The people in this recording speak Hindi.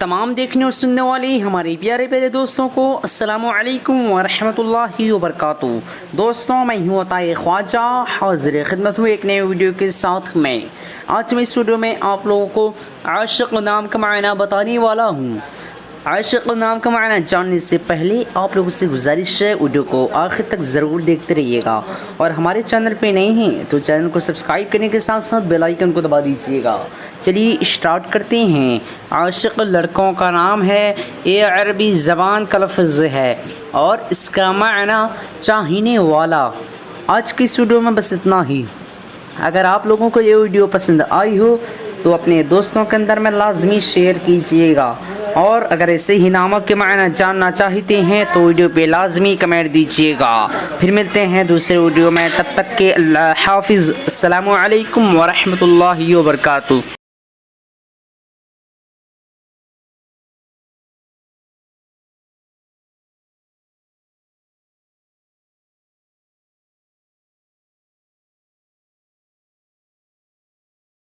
तमाम देखने और सुनने वाले हमारे प्यारे प्यारे दोस्तों को अस्सलामु अलैकुम व रहमतुल्लाहि व बरकातुहू। दोस्तों, मैं हूँ अताये ख्वाजा, हाजिर खिदमत हूँ एक नए वीडियो के साथ। आज मैं इस वीडियो में आप लोगों को आशिक नाम का मायना बताने वाला हूँ। आशिक नाम का मायना जानने से पहले आप लोगों से गुजारिश है, वीडियो को आखिर तक ज़रूर देखते रहिएगा और हमारे चैनल पे नए हैं तो चैनल को सब्सक्राइब करने के साथ साथ बेल आइकन को दबा दीजिएगा। चलिए स्टार्ट करते हैं। आशिक लड़कों का नाम है, ये अरबी ज़बान का लफ्ज़ है और इसका मायना चाहने वाला। आज की इस वीडियो में बस इतना ही। अगर आप लोगों को ये वीडियो पसंद आई हो तो अपने दोस्तों के अंदर में लाजमी शेयर कीजिएगा और अगर ऐसे ही नामों के मायना जानना चाहते हैं तो वीडियो पे लाजमी कमेंट दीजिएगा। फिर मिलते हैं दूसरे वीडियो में, तब तक के अल्लाह हाफिज़। अस्सलामु अलैकुम व रहमतुल्लाहि व बरकातुहू।